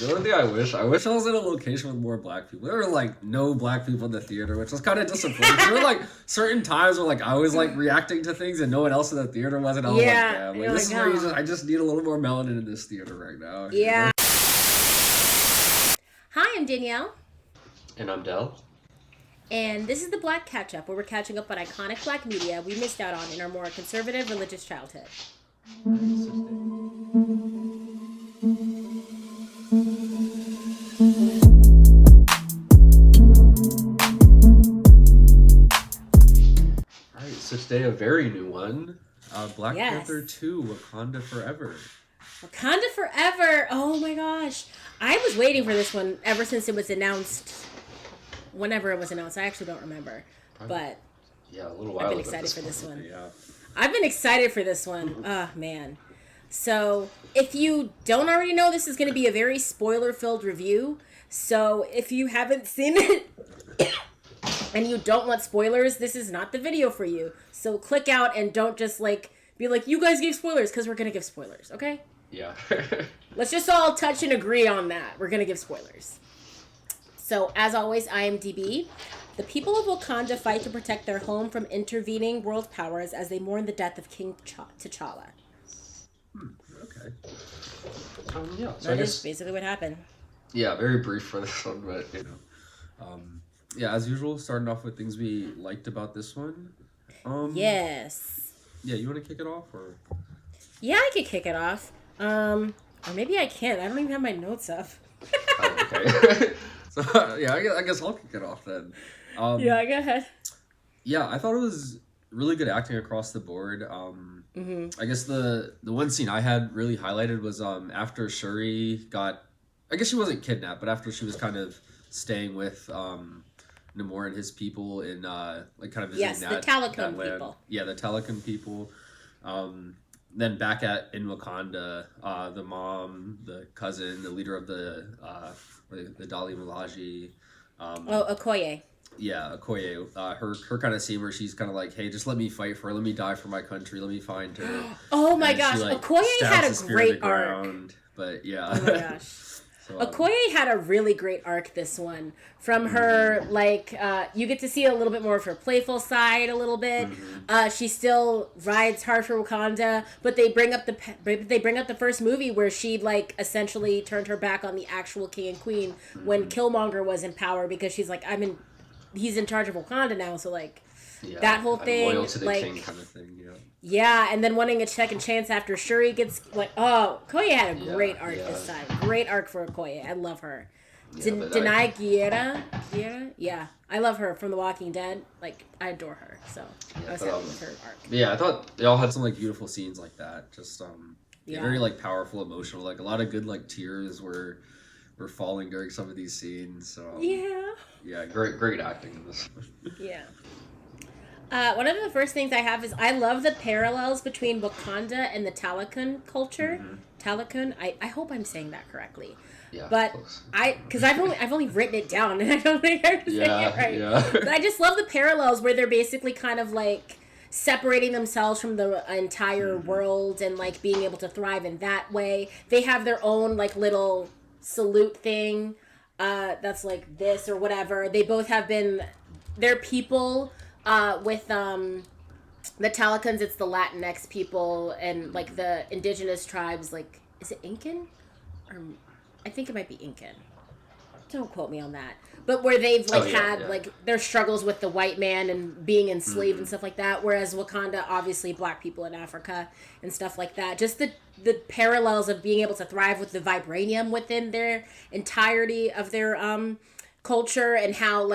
The only thing I wish I was in a location with more black people. There were like no black people in the theater, which was kind of disappointing. There were like certain times where like I was like reacting to things and no one else in the theater was, and I was like, damn, like, this is where I just need a little more melanin in this theater right now. Yeah. You know? Hi, I'm Danielle. And I'm Dell. And this is the Black Catch-Up, where we're catching up on iconic black media we missed out on in our more conservative religious childhood. Alright, so today a very new one. Black Panther 2, Wakanda Forever. Wakanda Forever! Oh my gosh. I was waiting for this one ever since it was announced. Whenever it was announced. I actually don't remember. But yeah, a little while I've been excited for this one. Yeah. I've been excited for this one. Oh, man. So, if you don't already know, this is going to be a very spoiler-filled review. So, if you haven't seen it and you don't want spoilers, this is not the video for you. So, click out and don't just, be like, you guys gave spoilers, because we're going to give spoilers, okay? Yeah. Let's just all touch and agree on that. We're going to give spoilers. So, as always, I am DB. The people of Wakanda fight to protect their home from intervening world powers as they mourn the death of King T'Challa. Okay. Yeah. So that is basically what happened. Yeah, very brief for this one, but, yeah, as usual, starting off with things we liked about this one. Yes. Yeah, you want to kick it off, or? Yeah, I could kick it off. Or maybe I can't. I don't even have my notes up. Oh, okay. So, yeah, I guess I'll kick it off then. Yeah, go ahead. Yeah, I thought it was really good acting across the board. I guess the one scene I had really highlighted was after Shuri got, I guess she wasn't kidnapped, but after she was kind of staying with Namor and his people in kind of visiting the Talokan people. Yeah, the Talokan people. Then back in Wakanda, the mom, the cousin, the leader of the Dali Milaje. Okoye. Yeah, Okoye. Her kind of scene where she's kind of like, hey, just let me fight for her. Let me die for my country. Let me find her. Oh my gosh. Okoye had a great arc. But yeah. Oh my gosh. Okoye had a really great arc, this one. From her, you get to see a little bit more of her playful side a little bit. She still rides hard for Wakanda, but they bring up the first movie where she, essentially turned her back on the actual king and queen when Killmonger was in power, because she's like, he's in charge of Wakanda now, so, that whole thing. Loyal to the king kind of thing, yeah. Yeah, and then wanting a second chance after Shuri gets, Okoye had a great arc this time. Great arc for Okoye. I love her. Yeah, Denai Guerra? Yeah. I love her from The Walking Dead. I adore her. So, I was happy with her arc. Yeah, I thought they all had some, beautiful scenes like that. Just, very, powerful, emotional. A lot of good, tears were falling during some of these scenes. So, yeah, great acting in this. Yeah. One of the first things I have is I love the parallels between Wakanda and the Talokan culture. Talokan, I hope I'm saying that correctly. Yeah, but because I've only written it down and I don't think I'm saying it right. Yeah. But I just love the parallels where they're basically kind of separating themselves from the entire world and being able to thrive in that way. They have their own little salute thing that's this or whatever. They both have been their people. With the Talokans, it's the Latinx people, and the indigenous tribes, is it Incan? Or I think it might be Incan. Don't quote me on that. But where they've their struggles with the white man and being enslaved and stuff like that, whereas Wakanda, obviously black people in Africa and stuff like that. Just the parallels of being able to thrive with the vibranium within their entirety of their culture, and how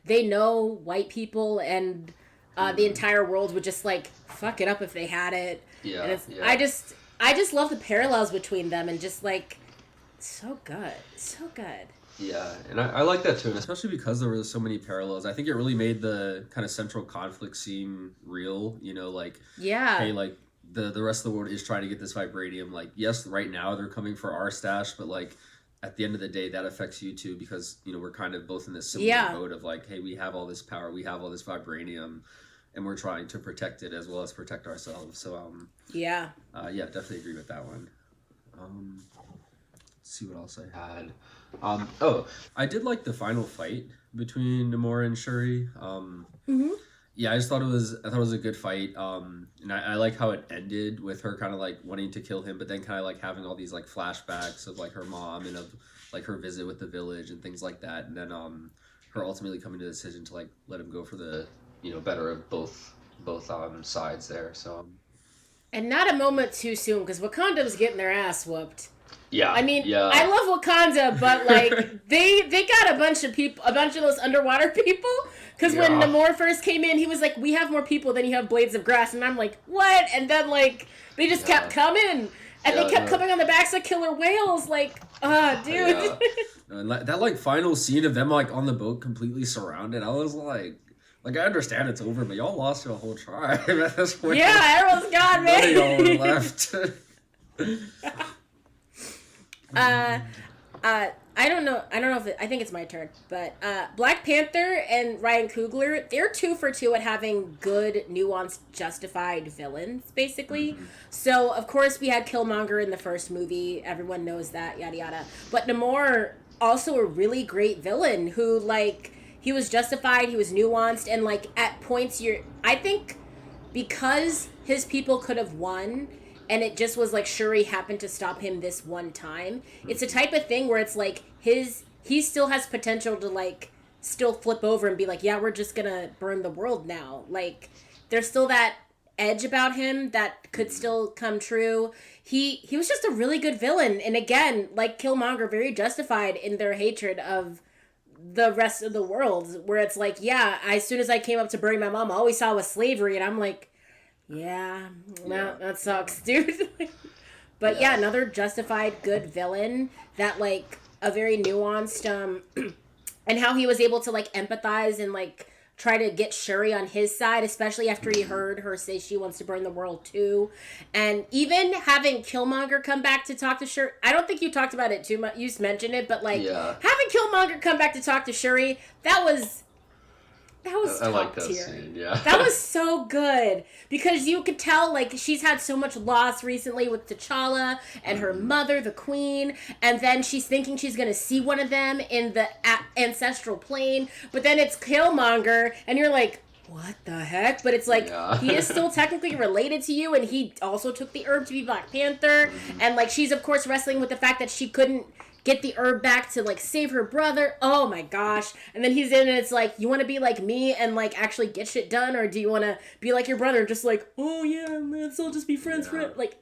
they know white people and the entire world would just fuck it up if they had it. Yeah, and I just love the parallels between them, and just so good. Yeah, and I like that too, and especially because there were so many parallels. I think it really made the kind of central conflict seem real. Hey, the rest of the world is trying to get this vibranium. Yes, right now they're coming for our stash, but at the end of the day, that affects you too, because we're kind of both in this similar mode of hey, we have all this power, we have all this vibranium, and we're trying to protect it as well as protect ourselves. So definitely agree with that one. see what else I had. Oh, I did like the final fight between Namor and Shuri. Yeah, I thought it was a good fight. And I like how it ended with her kind of like wanting to kill him, but then kind of like having all these like flashbacks of like her mom and of like her visit with the village and things like that, and then her ultimately coming to the decision to like let him go for the better of both sides there. So. And not a moment too soon, because Wakanda was getting their ass whooped. Yeah. I mean, yeah. I love Wakanda, but like they got a bunch of those underwater people. Because when Namor first came in, he was like, "We have more people than you have blades of grass," and I'm like, "What?" And then like they just kept coming, and they kept coming on the backs of killer whales. Like, dude. Yeah. And that like final scene of them like on the boat completely surrounded, I was like, I understand it's over, but y'all lost your whole tribe at this point. Yeah, everyone's gone, man. None of y'all were left. I don't know if I think it's my turn, but Black Panther and Ryan Coogler, they're 2 for 2 at having good, nuanced, justified villains, basically. Mm-hmm. So, of course, we had Killmonger in the first movie. Everyone knows that, yada, yada. But Namor, also a really great villain who, like, he was justified, he was nuanced, and, like, at points I think because his people could have won, and it just was like Shuri happened to stop him this one time. It's a type of thing where it's like he still has potential to like still flip over and be like, yeah, we're just gonna burn the world now. Like there's still that edge about him that could still come true. He was just a really good villain, and again, like Killmonger, very justified in their hatred of the rest of the world. Where it's like, yeah, as soon as I came up to bury my mom, all we saw was slavery, and I'm like, yeah, that sucks, dude. But yeah, another justified good villain that like a very nuanced and how he was able to like empathize and like try to get Shuri on his side, especially after he heard her say she wants to burn the world too. And even having Killmonger come back to talk to Shuri, I don't think you talked about it too much, you mentioned it, but like having Killmonger come back to talk to Shuri, that was I like that scene, yeah. That was so good because you could tell like she's had so much loss recently with T'Challa and her mother, the Queen, and then she's thinking she's gonna see one of them in the ancestral plane, but then it's Killmonger, and you're like, what the heck? But it's like he is still technically related to you, and he also took the herb to be Black Panther, and like she's of course wrestling with the fact that she couldn't get the herb back to like save her brother. Oh my gosh. And then he's in and it's like, you want to be like me and like actually get shit done, or do you want to be like your brother and just like, oh yeah, let's all just be friends for it. Like,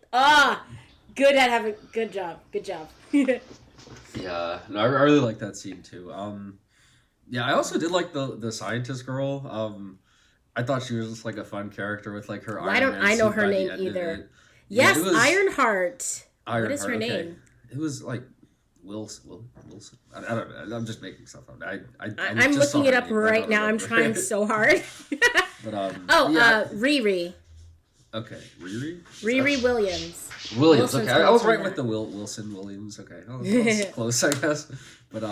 good at having good job. Yeah, no, I really like that scene too. Yeah, I also did like the scientist girl. I thought she was just like a fun character with like her Iron Man I know her name either. Yes, Ironheart. What is her name? It was like Wilson. I don't know. I'm just making stuff up. I'm looking it up right now. I'm trying so hard. But Riri. Okay, Riri. Riri Williams. Okay, I was right with the Wilson Williams. Okay, that was close, I guess. But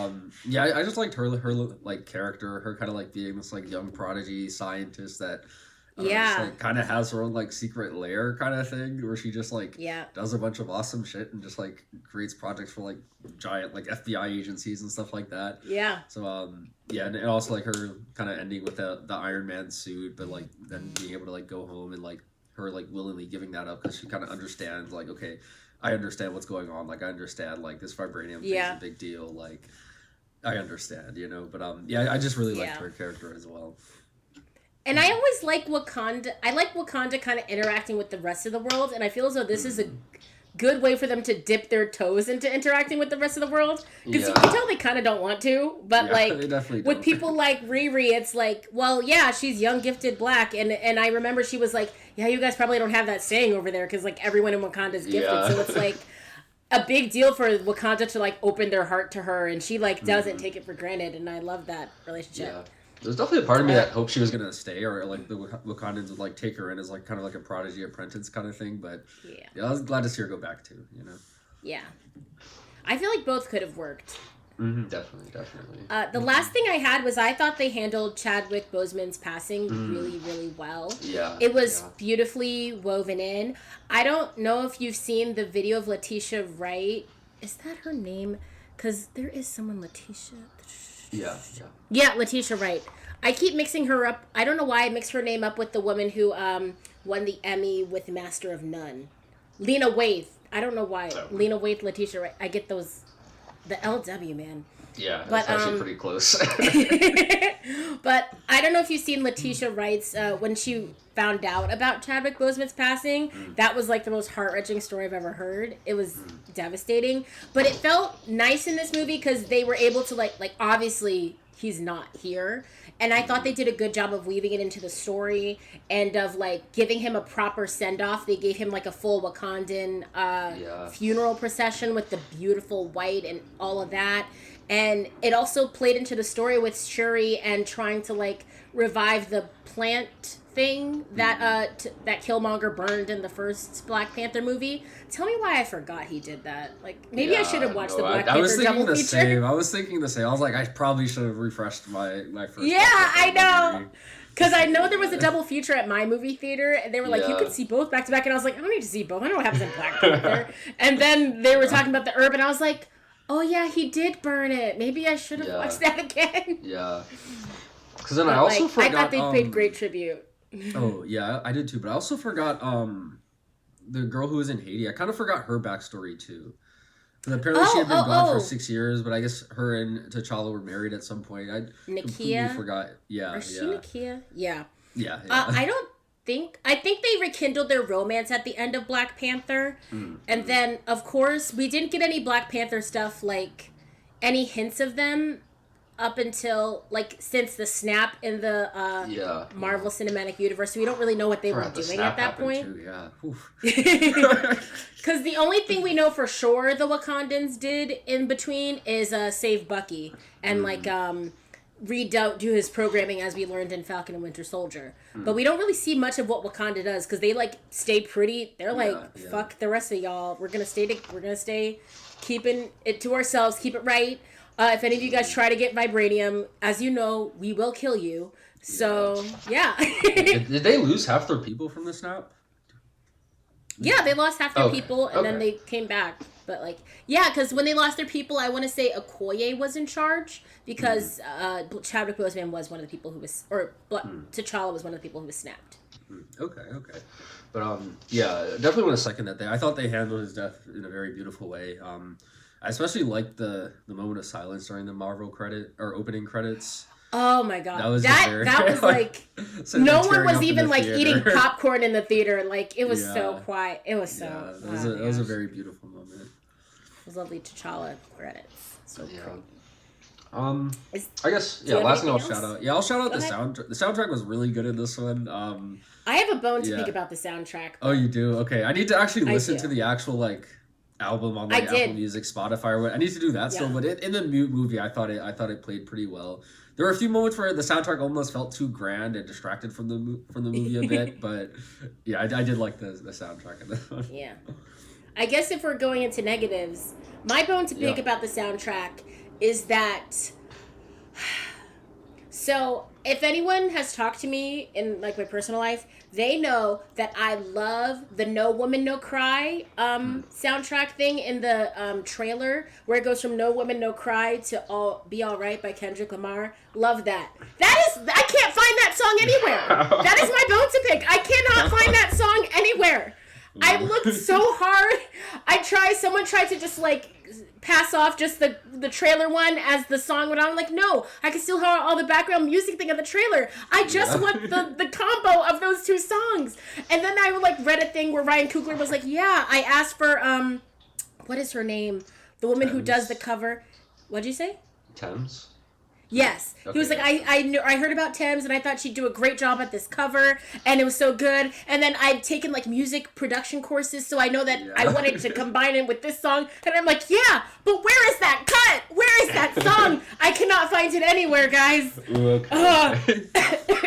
yeah, I just liked her like character, her kind of like being this like young prodigy scientist that. Just, like, kind of has her own like secret lair kind of thing where she just like does a bunch of awesome shit and just like creates projects for like giant like FBI agencies and stuff like that. Yeah. So and also like her kind of ending with the Iron Man suit, but like then being able to like go home and like her like willingly giving that up because she kind of understands like, okay, I understand what's going on. Like I understand like this vibranium thing's a big deal. Like I understand, But I just really liked her character as well. And I always like Wakanda. I like Wakanda kind of interacting with the rest of the world, and I feel as though this is a good way for them to dip their toes into interacting with the rest of the world. Because you can tell they kind of don't want to, but like with people like Riri, it's like, well, yeah, she's young, gifted, black, and I remember she was like, yeah, you guys probably don't have that saying over there because like everyone in Wakanda is gifted, so it's like a big deal for Wakanda to like open their heart to her, and she like doesn't take it for granted, and I love that relationship. Yeah. There's definitely a part of me that hoped she was gonna stay, or like the Wakandans would like take her in as like kind of like a prodigy apprentice kind of thing. But I was glad to see her go back too. Yeah, I feel like both could have worked. Mm-hmm, definitely. The last thing I had was I thought they handled Chadwick Boseman's passing really, really well. Yeah, it was beautifully woven in. I don't know if you've seen the video of Letitia Wright is that her name? Because there is someone, Letitia. Yeah. Yeah, Letitia Wright. I keep mixing her up. I don't know why I mix her name up with the woman who won the Emmy with Master of None. Lena Waithe. I don't know why. Oh. Lena Waithe, Letitia Wright. I get those. The LW, man. Yeah, that's actually pretty close. But I don't know if you've seen Letitia Wright's, when she found out about Chadwick Boseman's passing, that was like the most heart-wrenching story I've ever heard. It was devastating. But it felt nice in this movie because they were able to, like obviously he's not here. And I thought they did a good job of weaving it into the story and of, like, giving him a proper send-off. They gave him, like, a full Wakandan funeral procession with the beautiful white and all of that. And it also played into the story with Shuri and trying to, like, revive the plant thing that that Killmonger burned in the first Black Panther movie. Tell me why I forgot he did that. Like, maybe I should have watched the Black Panther double feature. Same. I was thinking the same. I was like, I probably should have refreshed my first. Yeah, I know. Because I know there was a double feature at my movie theater, and they were like, you could see both back to back, and I was like, I don't need to see both. I know what happens in Black Panther. And then they were talking about the herb, and I was like, oh yeah, he did burn it. Maybe I should have watched that again. Yeah. Because then I also forgot. I thought they paid great tribute. Oh yeah, I did too. But I also forgot the girl who was in Haiti. I kind of forgot her backstory too. Because apparently she had been gone for 6 years, but I guess her and T'Challa were married at some point. I completely forgot. Yeah, she Nakia? Yeah. Yeah. I think they rekindled their romance at the end of Black Panther, and then of course we didn't get any Black Panther stuff, like any hints of them up until, like, since the snap in the Marvel Cinematic Universe. So we don't really know what they were doing at that point. Because the only thing we know for sure the Wakandans did in between is save Bucky and do his programming as we learned in Falcon and Winter Soldier. But we don't really see much of what Wakanda does because they, like, stay pretty. They're like, fuck the rest of y'all. We're gonna stay keeping it to ourselves. Keep it right. If any of you guys try to get vibranium, as you know, we will kill you. So, yeah. Did they lose half their people from the snap? Yeah, they lost half their people, and then they came back. But, like, yeah, because when they lost their people, I want to say Okoye was in charge, because Chadwick Boseman was one of the people who was, T'Challa was one of the people who was snapped. Okay. But, yeah, definitely want to second that. I thought they handled his death in a very beautiful way. I especially liked the moment of silence during the Marvel opening credits. Oh my god, that was like no one was even like eating popcorn in the theater. Like it was so quiet. It was so. That was a very beautiful moment. It was lovely. T'Challa credits. So pretty. I guess last thing I'll shout out. Yeah, I'll shout out the soundtrack. The soundtrack was really good in this one. I have a bone to pick about the soundtrack. Oh, you do? Okay, I need to actually listen to the actual album on Apple Music, Spotify, or what. I need to do that still. But in the movie, I thought it played pretty well. There were a few moments where the soundtrack almost felt too grand and distracted from the movie a bit, but yeah, I did like the soundtrack in this one. Yeah, I guess if we're going into negatives, my bone to pick about the soundtrack is that. So, if anyone has talked to me in like my personal life, they know that I love the No Woman No Cry soundtrack thing in the trailer where it goes from No Woman No Cry to Be Alright by Kendrick Lamar. Love that. I can't find that song anywhere. That is my bone to pick. I cannot find that song anywhere. I looked so hard. Someone tried to just like pass off just the trailer one as the song went on. I'm like, no, I can still hear all the background music thing of the trailer. I just want the combo of those two songs. And then I read a thing where Ryan Coogler was like, yeah, I asked for what is her name? The woman who does the cover. What'd you say? Thames. Yes. Okay. He was like, I heard about Thames and I thought she'd do a great job at this cover and it was so good. And then I'd taken like music production courses, so I know that I wanted to combine it with this song. And I'm like, yeah, but where is that cut? Where is that song? I cannot find it anywhere, guys. Okay.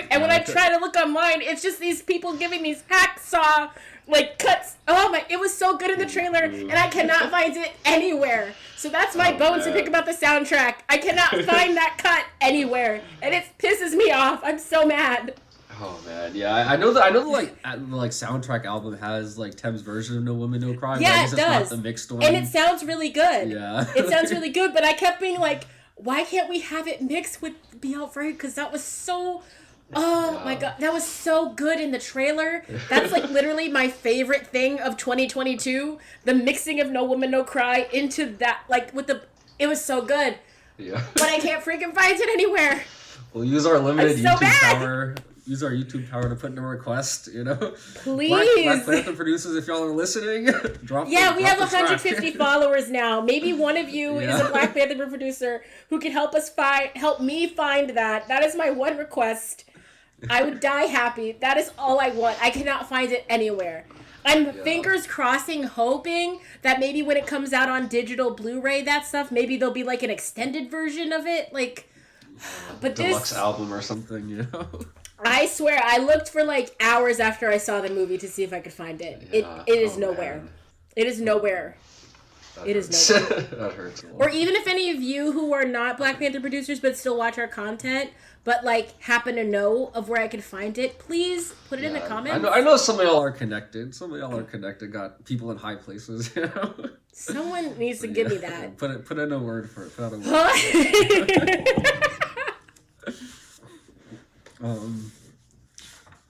And when I try to look online, it's just these people giving these hacksaw like cuts. Oh my, it was so good in the trailer and I cannot find it anywhere. So that's my bone to pick about the soundtrack. I cannot find that cut anywhere and it pisses me off. I'm so mad. Oh man, yeah, I know that. I know the like soundtrack album has like Thames' version of No Woman No Cry. Yeah, but I guess it does. It's not the mixed one, and it sounds really good. Yeah, it sounds really good. But I kept being like, why can't we have it mixed with Be Out Right? Because that was so. Oh my god, that was so good in the trailer. That's like literally my favorite thing of 2022. The mixing of No Woman No Cry into that, like with the, it was so good. Yeah. But I can't freaking find it anywhere. We'll use our limited YouTube power. Use our YouTube power to put in a request, you know? Please. Black Panther producers, if y'all are listening, drop we have 150 followers now. Maybe one of you is a Black Panther producer who can help me find that. That is my one request. I would die happy. That is all I want. I cannot find it anywhere. I'm fingers crossing, hoping that maybe when it comes out on digital Blu-ray, that stuff, maybe there'll be like an extended version of it, like. But deluxe album or something, you know. I swear, I looked for like hours after I saw the movie to see if I could find it. Yeah. It is nowhere. Man. It is nowhere. It is nowhere. That hurts a lot. Or even if any of you who are not Black Panther producers but still watch our content, but like happen to know of where I can find it, please put it in the comments. I know some of y'all are connected. Some of y'all are connected. Got people in high places, you know. Someone needs to give me that. Put in a word for it. Put out a word.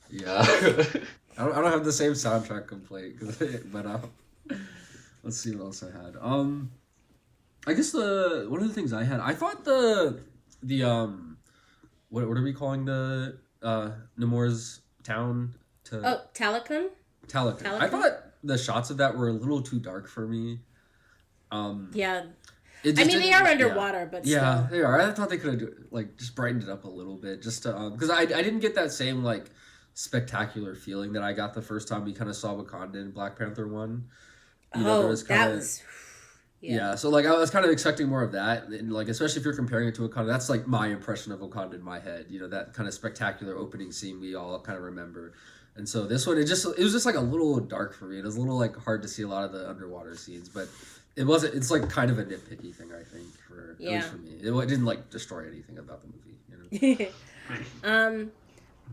Yeah. I don't have the same soundtrack complaint, but let's see what else I had. I guess one of the things I had, I thought the what are we calling the Namor's town? Talokan? Talokan. I thought the shots of that were a little too dark for me. Yeah. They are underwater, but still. Yeah, they are. I thought they could have like just brightened it up a little bit, just to because I didn't get that same like spectacular feeling that I got the first time we kind of saw Wakanda in Black Panther 1. Yeah, so like I was kind of expecting more of that, and like especially if you're comparing it to Wakanda, that's like my impression of Wakanda in my head. You know, that kind of spectacular opening scene we all kind of remember. And so this one, it was just like a little dark for me. It was a little like hard to see a lot of the underwater scenes, but it wasn't. It's like kind of a nitpicky thing, I think, at least for me. It didn't like destroy anything about the movie, you know.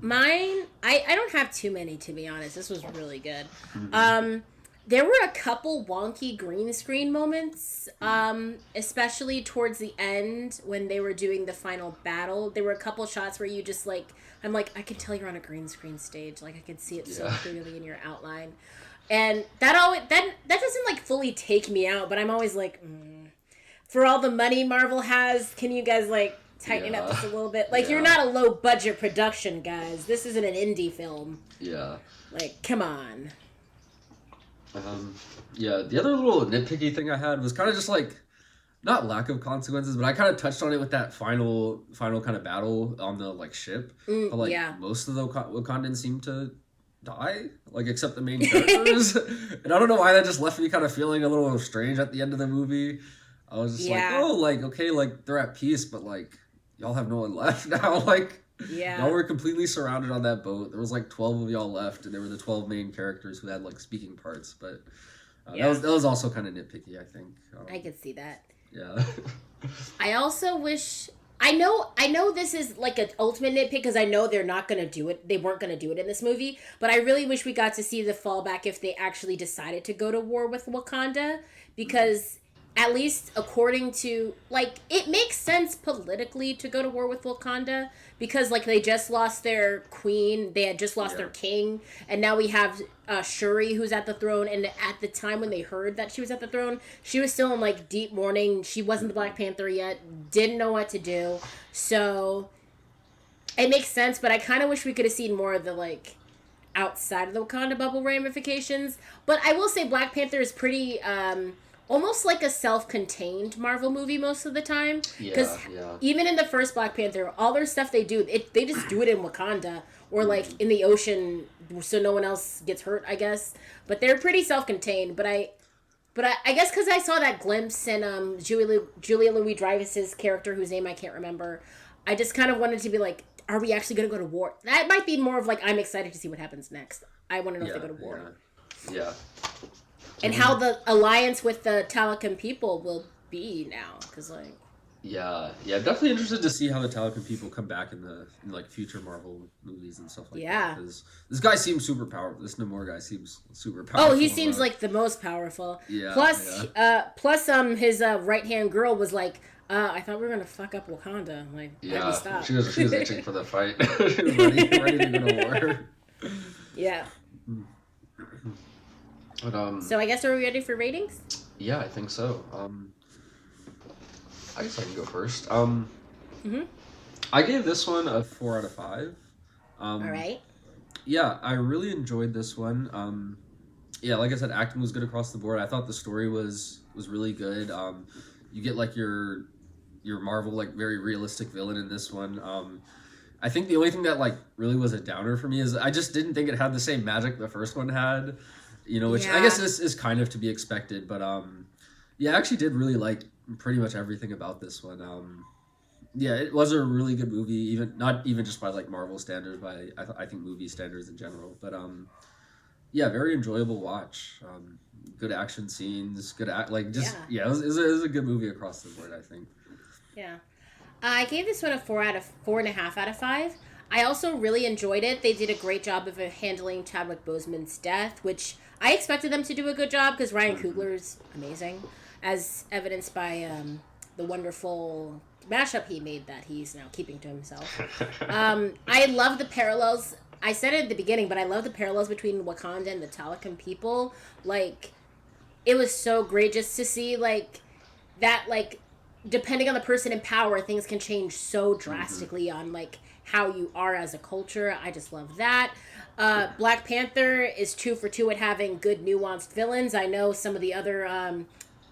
Mine, I don't have too many, to be honest. This was really good. There were a couple wonky green screen moments, especially towards the end when they were doing the final battle. There were a couple shots where you just like, I'm like, I can tell you're on a green screen stage. Like I can see it so clearly in your outline. And that doesn't like fully take me out, but I'm always like, for all the money Marvel has, can you guys like tighten it up just a little bit? Like you're not a low budget production, guys. This isn't an indie film. Yeah. Like, come on. The other little nitpicky thing I had was kind of just like, not lack of consequences, but I kind of touched on it with that final kind of battle on the like ship. But like most of the Wakandans seem to die, like except the main characters. And I don't know why that just left me kind of feeling a little strange at the end of the movie. I was just like, oh, like okay, like they're at peace, but like y'all have no one left now. Like y'all were completely surrounded on that boat. There was like 12 of y'all left, and they were the 12 main characters who had like speaking parts. But that was also kind of nitpicky, I think. I could see that. Yeah. I also wish. I know this is like an ultimate nitpick because I know they're not going to do it. They weren't going to do it in this movie. But I really wish we got to see the fallback if they actually decided to go to war with Wakanda. Because at least according to, like, it makes sense politically to go to war with Wakanda. Because, like, they just lost their queen. They had just lost their king. And now we have Shuri, who's at the throne. And at the time when they heard that she was at the throne, she was still in, like, deep mourning. She wasn't the Black Panther yet. Didn't know what to do. So it makes sense. But I kind of wish we could have seen more of the, like, outside of the Wakanda bubble ramifications. But I will say Black Panther is pretty... almost like a self-contained Marvel movie most of the time. Because even in the first Black Panther, all their stuff they do, they just do it in Wakanda or like in the ocean so no one else gets hurt, I guess. But they're pretty self-contained. But I guess because I saw that glimpse in Julia Louis-Dreyfus's character, whose name I can't remember, I just kind of wanted to be like, are we actually going to go to war? That might be more of like, I'm excited to see what happens next. I want to know if they go to war. Yeah. And how the alliance with the Talokan people will be now. Because, like... Yeah, definitely interested to see how the Telecom people come back in like future Marvel movies and stuff like that. Because this guy seems super powerful. This Namor guy seems super powerful. Oh, he seems like the most powerful. Yeah. Plus, his right hand girl was like, I thought we were gonna fuck up Wakanda. Like, yeah, she was itching for the fight. She was ready to go to war. Yeah. But So I guess are we ready for ratings? Yeah, I think so. I guess I can go first. I gave this one a 4 out of 5. All right. Yeah, I really enjoyed this one. Yeah, like I said, acting was good across the board. I thought the story was really good. You get like your Marvel like very realistic villain in this one. I think the only thing that like really was a downer for me is I just didn't think it had the same magic the first one had. Which I guess is kind of to be expected, but yeah, I actually did really like pretty much everything about this one. Yeah, it was a really good movie, even not even just by like Marvel standards, by I think movie standards in general. But yeah, very enjoyable watch. Good action scenes, good it was a good movie across the board, I think. Yeah, I gave this one a 4.5 out of 5. I also really enjoyed it. They did a great job of handling Chadwick Boseman's death, which I expected them to do a good job because Ryan Coogler's amazing, as evidenced by the wonderful mashup he made that he's now keeping to himself. I love the parallels. I said it at the beginning, but I love the parallels between Wakanda and the Telecom people. Like, it was so great just to see, like, that, like, depending on the person in power, things can change so drastically on, like, how you are as a culture. I just love that. Black Panther is 2 for 2 at having good, nuanced villains. I know some of the other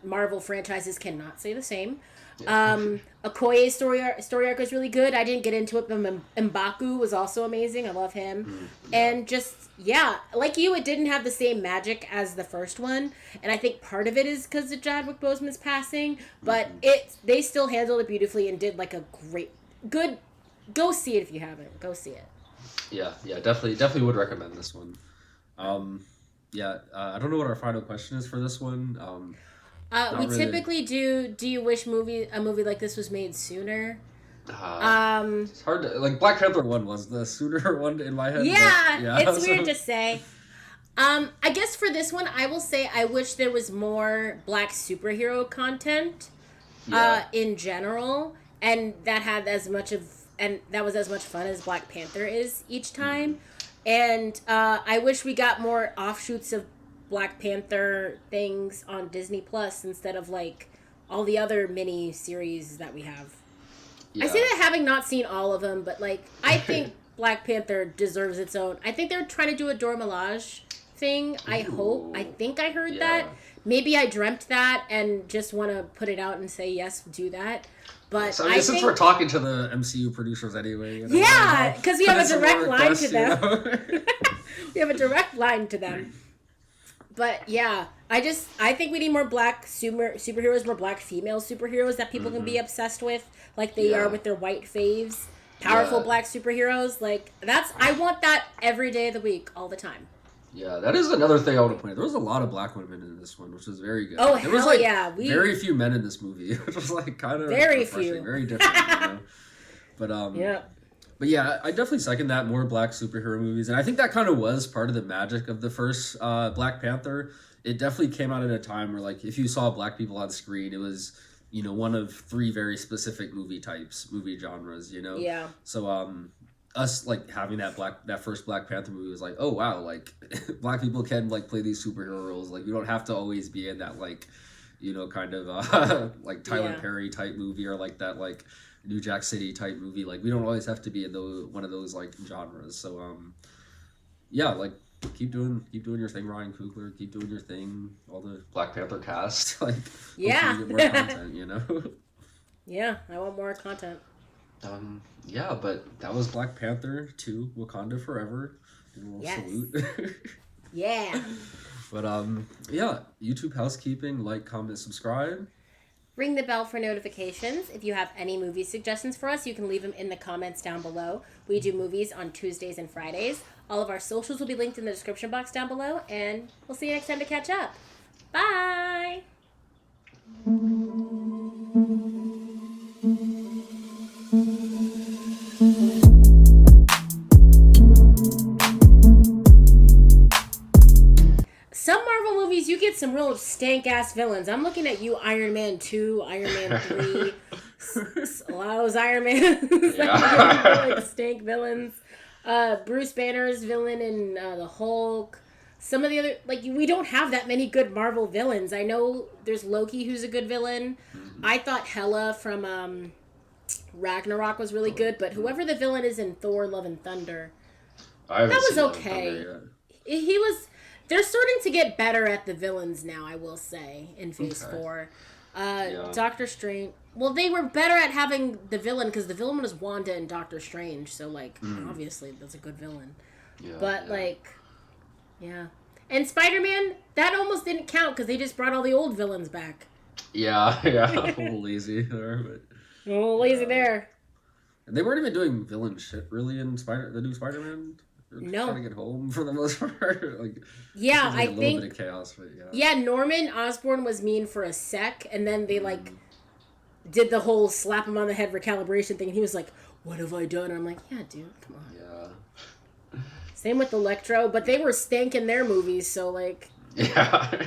Marvel franchises cannot say the same. Okoye's story arc was really good. I didn't get into it, but M'Baku was also amazing. I love him. And just, yeah, like you, it didn't have the same magic as the first one. And I think part of it is because of Chadwick Boseman's passing. But they still handled it beautifully and did like a good. Go see it if you haven't. Go see it. Yeah, definitely would recommend this one. I don't know what our final question is for this one. We typically do you wish a movie like this was made sooner? It's hard to, like, Black Panther 1 was the sooner one in my head. Yeah, it's weird to say. I guess for this one, I will say I wish there was more Black superhero content in general, and that was as much fun as Black Panther is each time. And I wish we got more offshoots of Black Panther things on Disney Plus instead of like all the other mini series that we have. I say that having not seen all of them, but like I think Black Panther deserves its own. I think they're trying to do a Dora Milaje thing. I think I heard that. Maybe I dreamt that and just want to put it out and say yes, do that. But so since we're talking to the MCU producers anyway, yeah, because we have a direct line to them. We have a direct line to them. But yeah, I think we need more Black superheroes, more Black female superheroes that people can be obsessed with, like they are with their white faves. Powerful Black superheroes, like I want that every day of the week, all the time. Yeah, that is another thing I want to point out. There was a lot of Black women in this one, which was very good. Oh, there was hell very few men in this movie, which was like kind of very few, very different. But But yeah, I definitely second that, more Black superhero movies. And I think that kind of was part of the magic of the first Black Panther. It definitely came out at a time where, like, if you saw Black people on screen, it was, one of 3 very specific movie genres, Yeah. So, us, like, having that first Black Panther movie was like, oh, wow, like, Black people can, like, play these superhero roles. Like, you don't have to always be in that, like, kind of, like, Tyler Perry type movie or, like, that, like, New Jack City type movie. Like, we don't always have to be in one of those like genres. So yeah, like keep doing your thing, Ryan Coogler. Keep doing your thing. All the Black Panther cast. Like, yeah, get more content. Yeah, I want more content. Yeah, but that was Black Panther 2: Wakanda Forever. A little salute. Yeah. But yeah, YouTube housekeeping. Like, comment, subscribe. Ring the bell for notifications. If you have any movie suggestions for us, you can leave them in the comments down below. We do movies on Tuesdays and Fridays. All of our socials will be linked in the description box down below, and we'll see you next time to catch up. Bye! some real stank ass villains. I'm looking at you, Iron Man 2, Iron Man 3. A lot of those Iron Man like stank villains. Bruce Banner's villain in the Hulk. Some of the other, like, we don't have that many good Marvel villains. I know there's Loki, who's a good villain. Mm-hmm. I thought Hela from Ragnarok was really good, but whoever the villain is in Thor: Love and Thunder, that was okay. He was. They're starting to get better at the villains now, I will say, in Phase 4. Doctor Strange. Well, they were better at having the villain because the villain was Wanda and Doctor Strange, so like obviously that's a good villain. Yeah, but and Spider-Man, that almost didn't count because they just brought all the old villains back. Yeah, a little lazy there, but a little lazy there. And they weren't even doing villain shit really in the new Spider-Man. No, trying to get home for the most part. Like, I think a little bit of chaos, but Norman Osborn was mean for a sec, and then they did the whole slap him on the head recalibration thing, and he was like, "What have I done?" And I'm like, "Yeah, dude, come on." Yeah. Same with Electro, but they were stank in their movies, so like. Yeah.